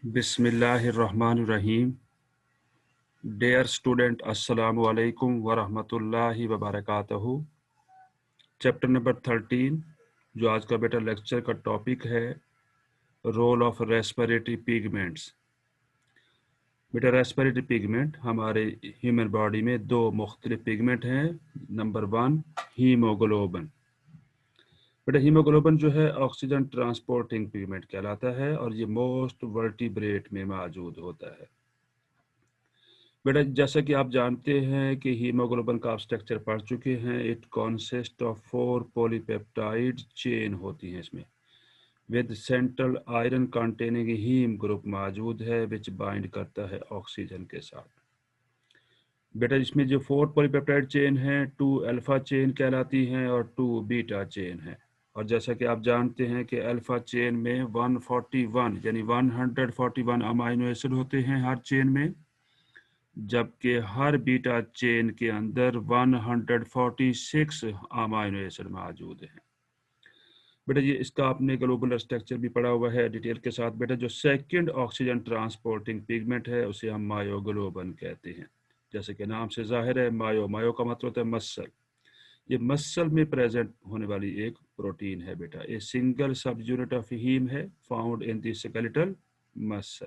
बिस्मिल्लाहिर्रहमानिर्रहीम। Dear student, अस्सलामु अलैकुम व रहमतुल्लाहि व बरकातहू। चैप्टर नंबर 13 जो आज का बेटा लेक्चर का टॉपिक है, रोल ऑफ रेस्पिरेटरी पिगमेंट्स। बेटा रेस्पिरेटरी पिगमेंट हमारे ह्यूमन बॉडी में दो मुख्तलिफ पिगमेंट हैं। Number 1 haemoglobin. बेटा हीमोग्लोबिन जो है ऑक्सीजन ट्रांसपोर्टिंग पिगमेंट कहलाता है और ये मोस्ट वर्टिब्रेट में मौजूद होता है। बेटा जैसा कि आप जानते हैं कि हीमोग्लोबिन का आप स्ट्रक्चर पढ़ चुके हैं। It consist of 4 polypeptide chain होती हैं इसमें, with central iron containing haem group मौजूद है विच बाइंड करता है ऑक्सीजन के साथ। बेटा इसमें जो 4 पॉलीपेप्टाइड चेन हैं, 2 अल्फा चेन कहलाती हैं और 2 बीटा चेन हैं। और जैसा कि आप जानते हैं कि अल्फा चेन में 141 यानी 141 अमाइनो एसिड होते हैं हर चेन में, जबकि हर बीटा चेन के अंदर 146 अमाइनो एसिड मौजूद हैं। बेटा ये इसका आपने ग्लोबुलर स्ट्रक्चर भी पढ़ा हुआ है डिटेल के साथ। बेटा जो सेकंड ऑक्सीजन ट्रांसपोर्टिंग पिगमेंट है उसे हम मायोग्लोबिन कहते हैं। जैसे कि नाम से जाहिर है, मायो का मतलब होता है मसल। ये मसल में प्रेजेंट होने वाली एक प्रोटीन है बेटा। A single subunit of heme है found in the skeletal muscle.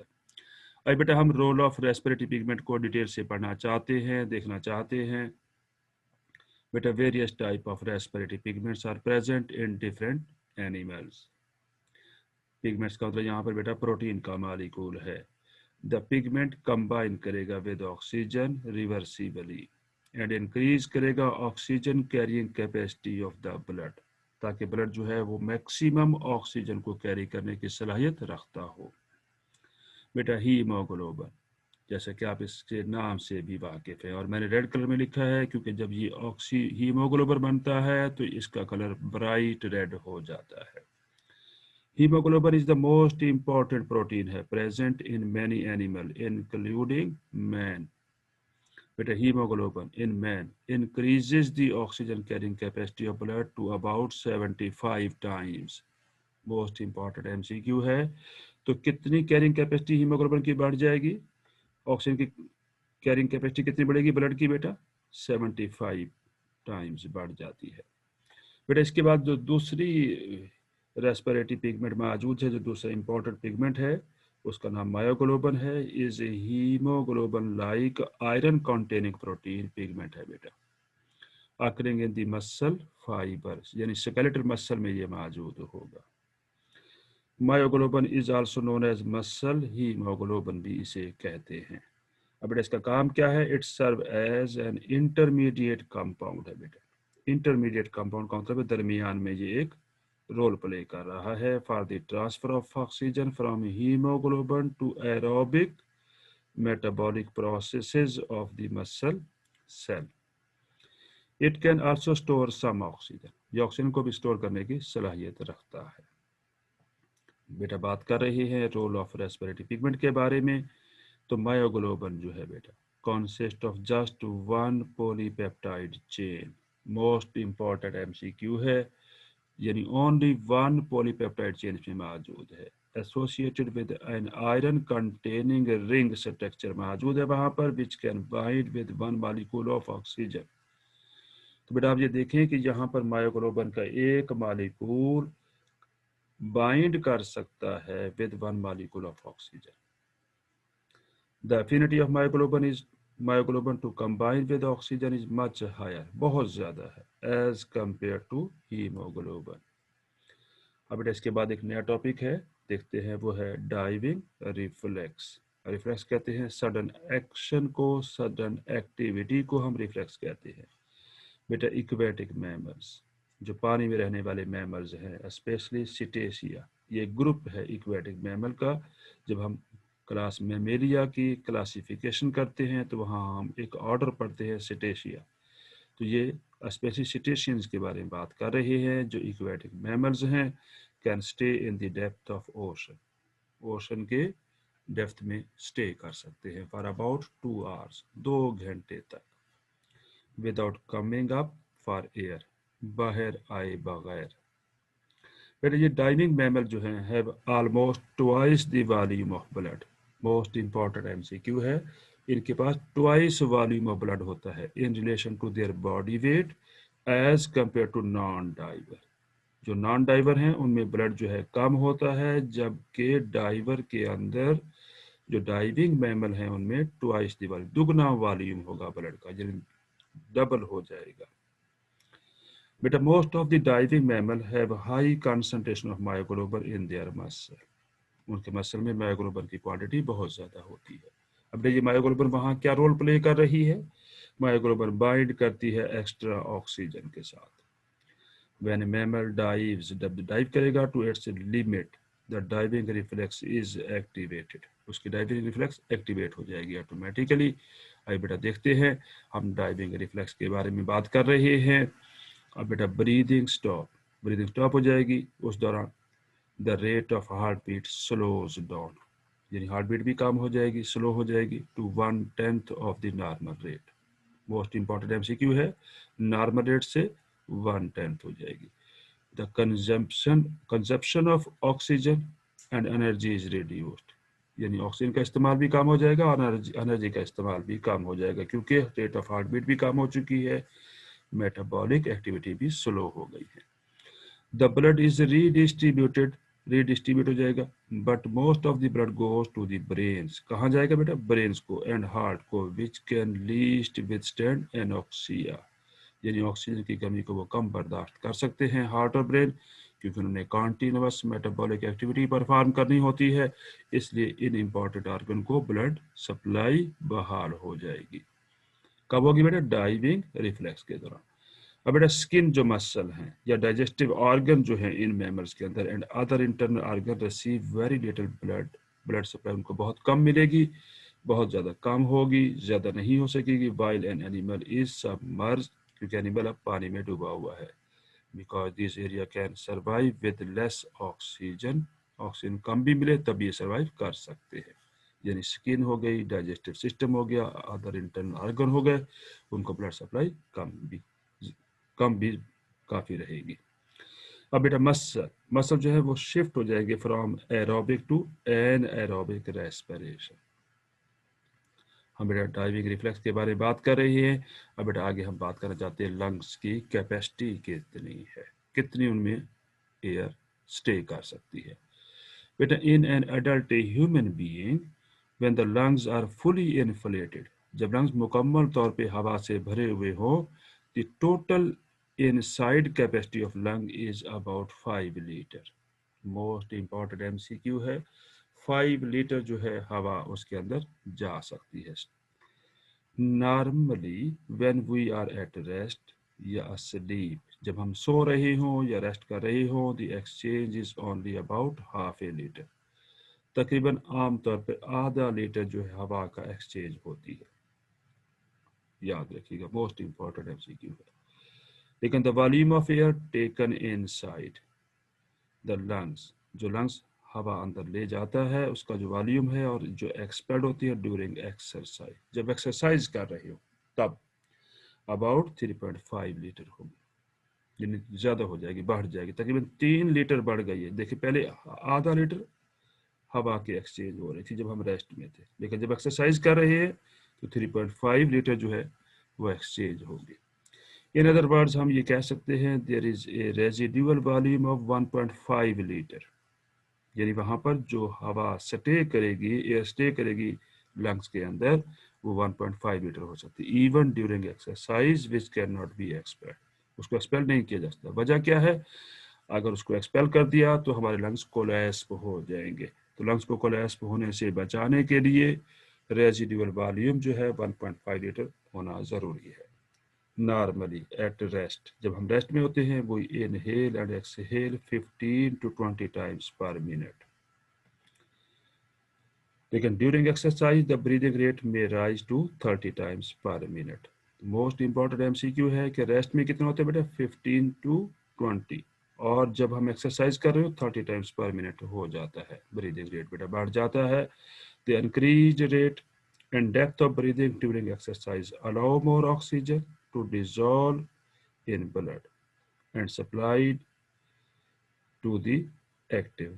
अब बेटा हम रोल ऑफ रेस्पिरेटरी पिगमेंट को डिटेल से पढ़ना चाहते हैं, देखना चाहते हैं। बेटा various type of respiratory pigments are present in different animals. Pigments का मतलब यहाँ पर बेटा प्रोटीन का मॉलिक्यूल है। द पिगमेंट कंबाइन करेगा with oxygen reversibly and increase करेगा oxygen carrying capacity of the blood, ताकि ब्लड जो है वो मैक्सिमम ऑक्सीजन को कैरी करने की सलाहियत रखता हो। बेटा हीमोग्लोबिन, जैसा कि आप इसके नाम से भी वाकिफ है, और मैंने रेड कलर में लिखा है क्योंकि जब ये हीमोग्लोबिन बनता है तो इसका कलर ब्राइट रेड हो जाता है। Haemoglobin is the most important protein है present in many animal including man. बेटा haemoglobin in man increases the oxygen carrying capacity of blood to about 75 times. Most important MCQ है। तो कितनी carrying capacity haemoglobin की बढ़ जाएगी? Oxygen की carrying capacity कितनी बढ़ेगी ब्लड की बेटा? 75 टाइम्स बढ़ जाती है। बेटा इसके बाद जो दूसरी रेस्पिरेटरी पिगमेंट मौजूद है, जो दूसरा इंपॉर्टेंट पिगमेंट है, उसका नाम मायोग्लोबिन है। Is haemoglobin like iron containing protein pigment है बेटा, occurring in the muscle fibres, यानी स्केलेटल मसल में ये मौजूद होगा। Myoglobin is also known as muscle haemoglobin भी इसे कहते हैं। अब बेटा इसका काम क्या है? It serve as an intermediate compound है बेटा। इंटरमीडिएट कंपाउंड का मतलब दरमियान में ये एक रोल प्ले कर रहा है for the transfer of oxygen from haemoglobin to aerobic metabolic processes of the muscle cell. It can also store some oxygen, ये ऑक्सीजन को भी स्टोर करने की सलाहियत रखता है। बेटा बात कर रहे हैं रोल ऑफ रेस्पिरेटरी पिगमेंट के बारे में। तो मायोग्लोबिन जो है बेटा consist of just 1 polypeptide chain. Most important MCQ है, यानी ओनली 1 पॉलीपेप्टाइड चेन इसमें मौजूद है। Associated with an iron containing ring structure मौजूद है वहां पर, which can bind with 1 molecule of oxygen. तो बेटा आप ये देखें कि यहाँ पर मायोग्लोबिन का एक मॉलिक्यूल बाइंड कर सकता है with 1 molecule of oxygen. The affinity of myoglobin to combine with oxygen is much higher, बहुत ज़्यादा है, as compared to hemoglobin। अब बेटा इसके बाद एक नया टॉपिक है, देखते हैं, वो है डाइविंग रिफ्लेक्स। रिफ्लेक्स कहते हैं सडन एक्शन को, सडन एक्टिविटी को हम रिफ्लेक्स कहते हैं। बेटा इक्वेटिक मैमल्स, जो पानी में रहने वाले मैमल्स हैं, स्पेशली सिटेशिया, ये ग्रुप है इक्वेटिक मैमल का। जब हम क्लास मैमेलिया की क्लासिफिकेशन करते हैं तो वहाँ हम एक ऑर्डर पढ़ते हैं सिटेशिया। तो ये स्पेशली सिटेशियंस के बारे में बात कर रहे हैं जो इक्वेटिक मैमल्स हैं। Can stay in the depth of ocean, ocean के डेप्थ में स्टे कर सकते हैं फॉर अबाउट 2 आवर्स, 2 घंटे तक, without coming up for air, बाहर आए बगैर। बेटा ये डाइविंग मैमल जो हैं have almost twice the volume of blood. Most important MCQ है, इनके पास ट्वाइस वॉल्यूम ऑफ ब्लड होता है in relation to their body weight as compare to non diver. जो नॉन डाइवर हैं उनमें ब्लड जो है कम होता है, जबकि डाइवर के अंदर जो डाइविंग मैमल हैं उनमें ट्वाइस द वॉल्यूम, दुगना वॉल्यूम होगा ब्लड का, यानी डबल हो जाएगा। बेटा most of the diving mammal have high concentration of myoglobin in their muscle. उनके मसल में मायोग्लोबिन की क्वांटिटी बहुत ज़्यादा होती है। अब देखिए मायोग्लोबिन वहाँ क्या रोल प्ले कर रही है। मायोग्लोबिन बाइंड करती है एक्स्ट्रा ऑक्सीजन के साथ। When a mammal dives, जब डाइव करेगा to its limit, the diving reflex is activated. उसकी डाइविंग रिफ्लेक्स एक्टिवेट हो जाएगी ऑटोमेटिकली। आइए बेटा देखते हैं, हम डाइविंग रिफ्लेक्स के बारे में बात कर रहे हैं। अब बेटा ब्रीदिंग स्टॉप हो जाएगी। उस दौरान the rate of heartbeat slows down, यानी हार्ट बीट भी कम हो जाएगी, स्लो हो जाएगी to 1/10 of the normal rate. Most important MCQ है, नॉर्मल रेट से 1/10 हो जाएगी। The consumption of oxygen and energy is reduced, यानी ऑक्सीजन का इस्तेमाल भी कम हो जाएगा और एनर्जी का इस्तेमाल भी कम हो जाएगा, क्योंकि रेट ऑफ हार्ट बीट भी कम हो चुकी है, मेटाबॉलिक एक्टिविटी भी स्लो हो गई है। द ब्लड इज रीडिस्ट्रीब्यूट हो जाएगा, but most of the blood goes to the brains. कहाँ जाएगा बेटा? ब्रेन्स को एंड हार्ट को, which can least withstand anoxia, यानी ऑक्सीजन की कमी को वो कम बर्दाश्त कर सकते हैं हार्ट और ब्रेन, क्योंकि उन्होंने कॉन्टीन्यूअस मेटाबॉलिक एक्टिविटी परफॉर्म करनी होती है, इसलिए इन इम्पॉर्टेंट ऑर्गन को ब्लड सप्लाई बहाल हो जाएगी। कब होगी बेटा? डाइविंग रिफ्लेक्स के दौरान। अब बेटा स्किन जो मसल हैं या डाइजेस्टिव ऑर्गन जो हैं इन मैमल्स के अंदर and other internal organ receive very little blood supply उनको बहुत कम मिलेगी, बहुत ज़्यादा कम होगी, ज़्यादा नहीं हो सकेगी। While an animal is submerge, क्योंकि एनिमल अब पानी में डूबा हुआ है। Because this area can survive with less oxygen, oxygen कम भी मिले तब ये सर्वाइव कर सकते हैं। यानी स्किन हो गई, डाइजेस्टिव सिस्टम हो गया, अदर इंटरनल ऑर्गन हो गए, उनको ब्लड सप्लाई कम भी काफ़ी रहेगी। अब बेटा मसल जो है वो शिफ्ट हो जाएंगे from aerobic to anaerobic respiration. हम बेटा डाइविंग रिफ्लेक्स के बारे में बात कर रहे हैं। अब बेटा आगे हम बात करना चाहते हैं लंग्स की कैपेसिटी कितनी है, कितनी उनमें एयर स्टे कर सकती है। बेटा in an adult human being when the lungs are fully inflated, जब लंग्स मुकम्मल तौर पे हवा से भरे हुए हो, the total inside capacity of lung is about 5 litre. Most important MCQ है, 5 लीटर जो है हवा उसके अंदर जा सकती है। Normally when we are at rest या स्लीप, जब हम सो रहे हों या रेस्ट कर रहे हों, the exchange is only about half A litre. तकरीबन आमतौर पर आधा लीटर जो है हवा का एक्सचेंज होती है, याद रखिएगा, मोस्ट इंपॉर्टेंट एमसीक्यू है। लेकिन the volume of air taken inside the lungs, जो लंग्स हवा अंदर ले जाता है उसका जो वॉल्यूम है और जो एक्सपेल्ड होती है ड्यूरिंग एक्सरसाइज, जब एक्सरसाइज कर रहे हो तब अबाउट 3.5 लीटर होगी, यानी ज़्यादा हो जाएगी, बढ़ जाएगी, तकरीबन 3 लीटर बढ़ गई है। देखिए पहले आधा लीटर हवा की एक्सचेंज हो रही थी जब हम रेस्ट में थे, लेकिन जब एक्सरसाइज कर रहे हैं तो 3.5 लीटर जो है वो एक्सचेंज होगी। इन अदर वर्ड्स हम ये कह सकते हैं there is a residual volume of 1.5 litre, यानी वहाँ पर जो हवा स्टे करेगी, एयर स्टे करेगी लंग्स के अंदर, वो 1.5 लीटर हो सकती है even during exercise which can not be expel. उसको एक्सपेल नहीं किया जा सकता। वजह क्या है? अगर उसको एक्सपेल कर दिया तो हमारे लंग्स कोलैप्स हो जाएंगे। तो लंग्स को कोलैप्स होने से बचाने के लिए रेजिडुअल वॉल्यूम जो है 1.5 लीटर होना ज़रूरी है। नॉर्मली एट रेस्ट, जब हम रेस्ट में होते हैं, वो inhale and exhale 15 to 20 times per minute, लेकिन during exercise the breathing rate में rise to 30 times per minute. Most important MCQ है कि रेस्ट में कितना होता है बेटा? 15 to 20, और जब हम एक्सरसाइज कर रहे हो 30 टाइम्स पर मिनट हो जाता है, ब्रीदिंग रेट बेटा बढ़ जाता है। The increase rate and depth of breathing during exercise allow more oxygen to dissolve in blood and supplied to the active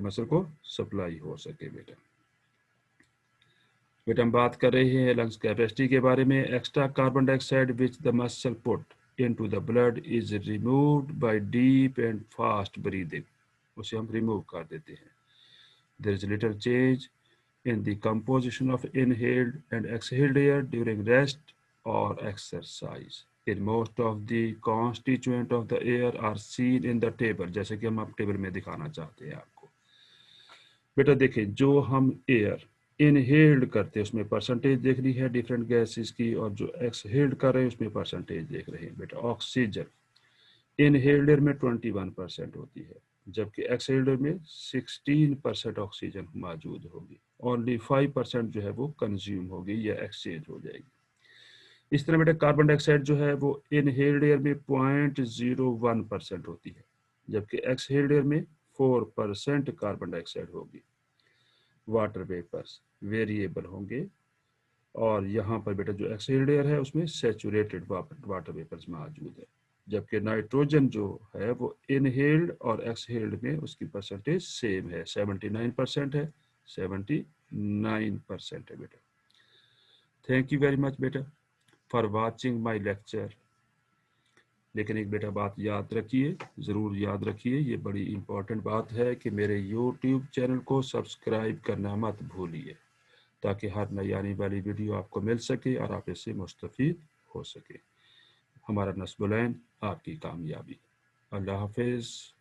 muscle को सप्लाई हो सके। बेटा हम बात कर रहे हैं लंग्स कैपेसिटी के बारे में। Extra carbon dioxide which the muscle put into the blood is removed by deep and fast breathing, उसे हम रिमूव कर देते हैं। There is little change in the composition of inhaled and exhaled air during rest or exercise. In most of the constituent of the air are seen in the table, जैसे कि हम आप table में दिखाना चाहते हैं आपको। बेटा देखिए, जो हम एयर इनहेल्ड करते हैं उसमें परसेंटेज देख रही है डिफरेंट गैसेस की, और जो एक्सहेल्ड कर रहे हैं उसमें परसेंटेज देख रहे हैं। बेटा ऑक्सीजन इनहेल्ड एयर में 21% होती है, जबकि एक्सहेल्ड एयर में 16% ऑक्सीजन मौजूद होगी। ओनली 5% जो है वो कंज्यूम होगी या एक्सचेंज हो जाएगी। इस तरह बेटा कार्बन डाइऑक्साइड जो है वो इनहेल्ड एयर में 0.01% होती है, जबकि एक्सहेल्ड एयर में 4% कार्बन डाइऑक्साइड होगी। वाटर वेपर्स वेरिएबल होंगे, और यहाँ पर बेटा जो एक्सहेल्ड एयर है उसमें सैचुरेटेड वाटर वेपर्स मौजूद है, जबकि नाइट्रोजन जो है वो इनहेल्ड और एक्सहेल्ड में उसकी परसेंटेज सेम है, 79% है, 79% है बेटा। थैंक यू वेरी मच बेटा फॉर वाचिंग माय लेक्चर। लेकिन एक बेटा बात याद रखिए, ज़रूर याद रखिए, ये बड़ी इंपॉर्टेंट बात है कि मेरे यूट्यूब चैनल को सब्सक्राइब करना मत भूलिए, ताकि हर नई आने वाली वीडियो आपको मिल सके और आप इससे मुस्तफ़ीद हो सके। हमारा नस्बुलैन आपकी कामयाबी। अल्लाह हाफिज़।